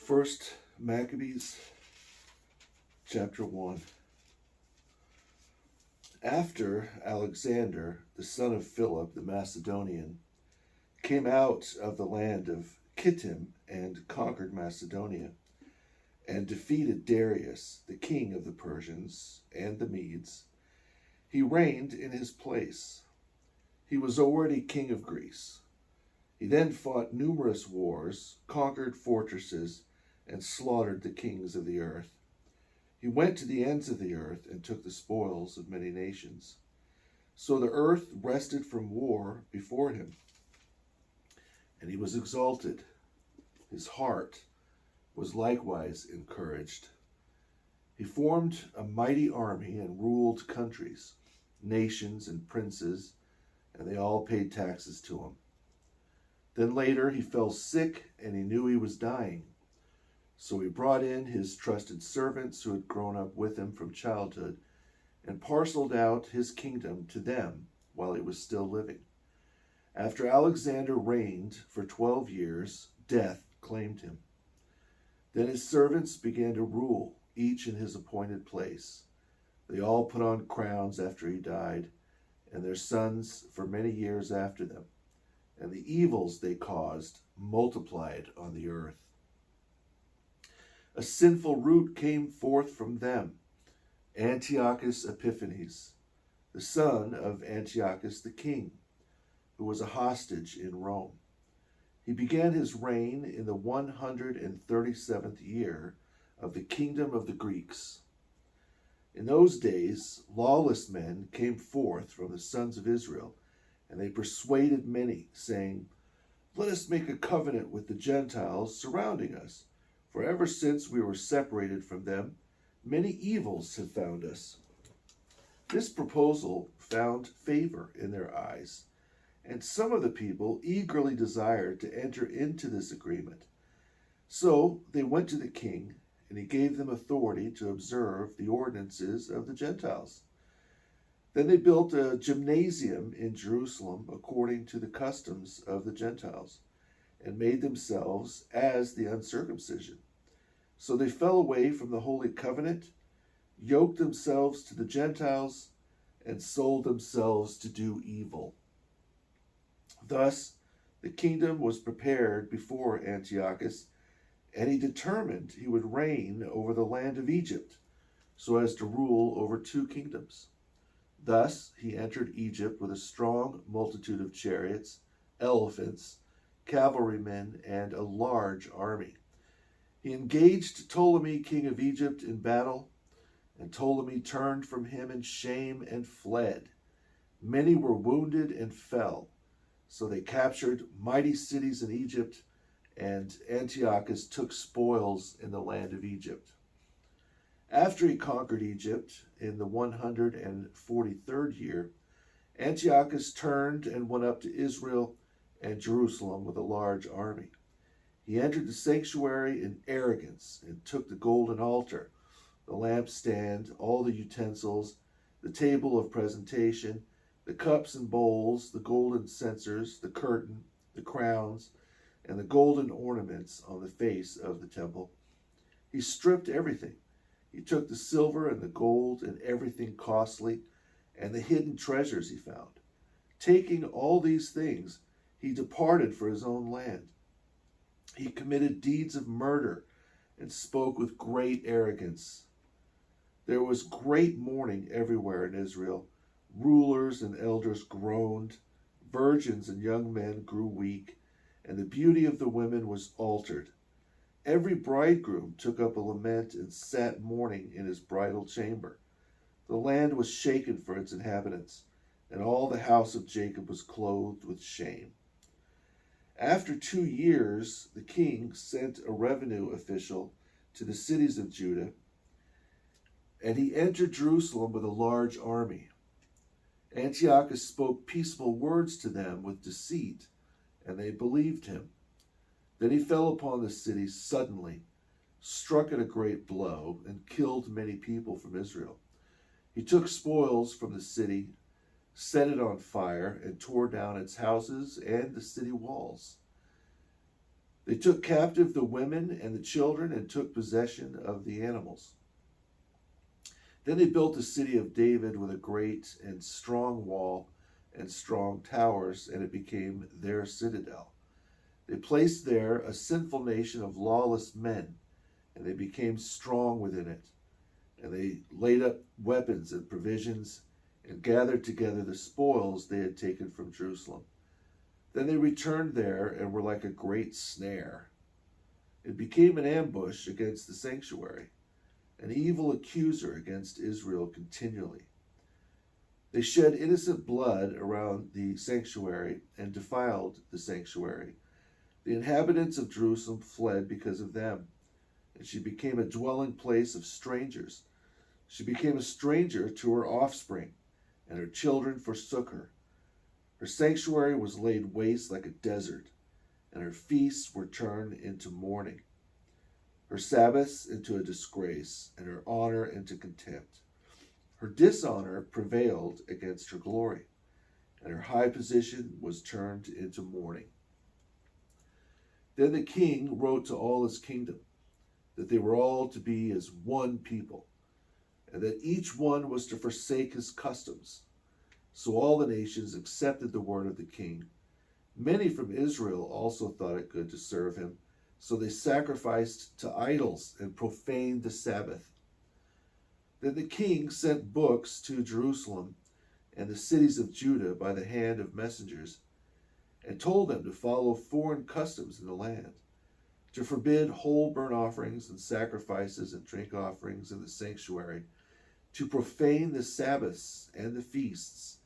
First Maccabees chapter 1. After Alexander, the son of Philip the Macedonian, came out of the land of Kittim and conquered Macedonia, and defeated Darius, the king of the Persians and the Medes, he reigned in his place. He was already king of Greece. He then fought numerous wars, conquered fortresses, and slaughtered the kings of the earth. He went to the ends of the earth and took the spoils of many nations. So the earth rested from war before him, and he was exalted. His heart was likewise encouraged. He formed a mighty army and ruled countries, nations, and princes, and they all paid taxes to him. Then later he fell sick, and he knew he was dying. So he brought in his trusted servants who had grown up with him from childhood, and parceled out his kingdom to them while he was still living. After Alexander reigned for 12 years, death claimed him. Then his servants began to rule, each in his appointed place. They all put on crowns after he died, and their sons for many years after them. And the evils they caused multiplied on the earth. A sinful root came forth from them, Antiochus Epiphanes, the son of Antiochus the king, who was a hostage in Rome. He began his reign in the 137th year of the kingdom of the Greeks. In those days, lawless men came forth from the sons of Israel, and they persuaded many, saying, "Let us make a covenant with the Gentiles surrounding us, for ever since we were separated from them, many evils have found us." This proposal found favor in their eyes, and some of the people eagerly desired to enter into this agreement. So they went to the king, and he gave them authority to observe the ordinances of the Gentiles. Then they built a gymnasium in Jerusalem according to the customs of the Gentiles, and made themselves as the uncircumcision. So they fell away from the holy covenant, yoked themselves to the Gentiles, and sold themselves to do evil. Thus the kingdom was prepared before Antiochus, and he determined he would reign over the land of Egypt, so as to rule over 2 kingdoms. Thus he entered Egypt with a strong multitude of chariots, elephants, cavalrymen, and a large army. He engaged Ptolemy, king of Egypt, in battle, and Ptolemy turned from him in shame and fled. Many were wounded and fell. So they captured mighty cities in Egypt, and Antiochus took spoils in the land of Egypt. After he conquered Egypt in the 143rd year, Antiochus turned and went up to Israel and Jerusalem with a large army. He entered the sanctuary in arrogance and took the golden altar, the lampstand, all the utensils, the table of presentation, the cups and bowls, the golden censers, the curtain, the crowns, and the golden ornaments on the face of the temple. He stripped everything. He took the silver and the gold and everything costly, and the hidden treasures he found. Taking all these things, he departed for his own land. He committed deeds of murder and spoke with great arrogance. There was great mourning everywhere in Israel. Rulers and elders groaned, virgins and young men grew weak, and the beauty of the women was altered. Every bridegroom took up a lament and sat mourning in his bridal chamber. The land was shaken for its inhabitants, and all the house of Jacob was clothed with shame. After 2 years, the king sent a revenue official to the cities of Judah, and he entered Jerusalem with a large army. Antiochus spoke peaceful words to them with deceit, and they believed him. Then he fell upon the city suddenly, struck it a great blow, and killed many people from Israel. He took spoils from the city, set it on fire, and tore down its houses and the city walls. They took captive the women and the children and took possession of the animals. Then they built the city of David with a great and strong wall and strong towers, and it became their citadel. They placed there a sinful nation of lawless men, and they became strong within it. And they laid up weapons and provisions and gathered together the spoils they had taken from Jerusalem. Then they returned there and were like a great snare. It became an ambush against the sanctuary, an evil accuser against Israel continually. They shed innocent blood around the sanctuary and defiled the sanctuary. The inhabitants of Jerusalem fled because of them, and she became a dwelling place of strangers. She became a stranger to her offspring, and her children forsook her. Her sanctuary was laid waste like a desert, and her feasts were turned into mourning, her Sabbaths into a disgrace, and her honor into contempt. Her dishonor prevailed against her glory, and her high position was turned into mourning. Then the king wrote to all his kingdom that they were all to be as one people, and that each one was to forsake his customs. So all the nations accepted the word of the king. Many from Israel also thought it good to serve him, so they sacrificed to idols and profaned the Sabbath. Then the king sent books to Jerusalem and the cities of Judah by the hand of messengers, and told them to follow foreign customs in the land, to forbid whole burnt offerings and sacrifices and drink offerings in the sanctuary, to profane the Sabbaths and the feasts,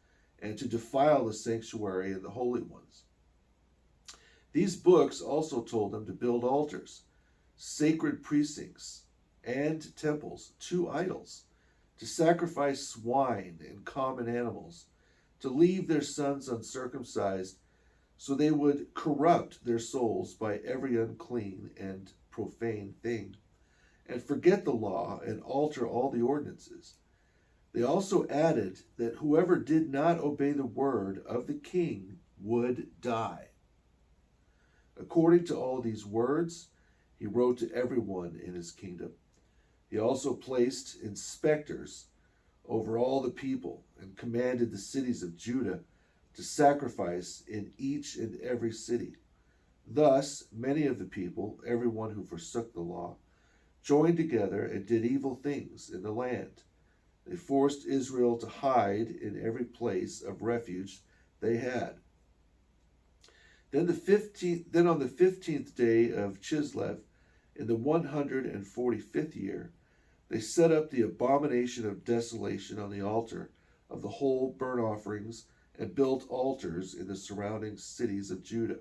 and to defile the sanctuary and the holy ones. These books also told them to build altars, sacred precincts, and temples to idols, to sacrifice swine and common animals, to leave their sons uncircumcised, so they would corrupt their souls by every unclean and profane thing, and forget the law and alter all the ordinances. They also added that whoever did not obey the word of the king would die. According to all these words, he wrote to everyone in his kingdom. He also placed inspectors over all the people and commanded the cities of Judah to sacrifice in each and every city. Thus, many of the people, everyone who forsook the law, joined together and did evil things in the land. They forced Israel to hide in every place of refuge they had. Then on the 15th day of Chislev, in the 145th year, they set up the abomination of desolation on the altar of the whole burnt offerings and built altars in the surrounding cities of Judah.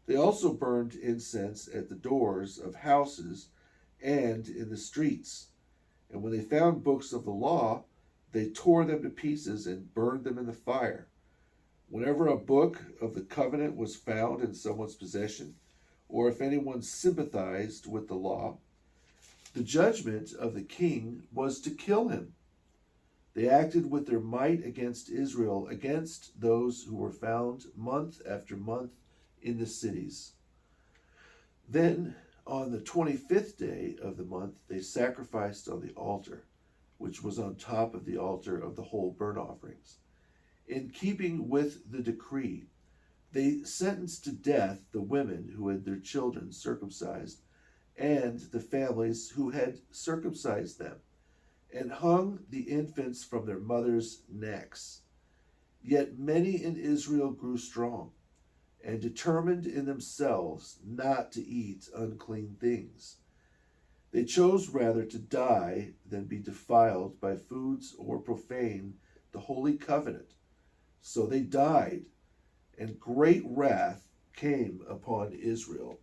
They also burned incense at the doors of houses and in the streets. And when they found books of the law, they tore them to pieces and burned them in the fire. Whenever a book of the covenant was found in someone's possession, or if anyone sympathized with the law, the judgment of the king was to kill him. They acted with their might against Israel, against those who were found month after month in the cities. Then, on the 25th day of the month, they sacrificed on the altar, which was on top of the altar of the whole burnt offerings. In keeping with the decree, they sentenced to death the women who had their children circumcised, and the families who had circumcised them, and hung the infants from their mothers' necks. Yet many in Israel grew strong, and determined in themselves not to eat unclean things. They chose rather to die than be defiled by foods or profane the holy covenant. So they died, and great wrath came upon Israel.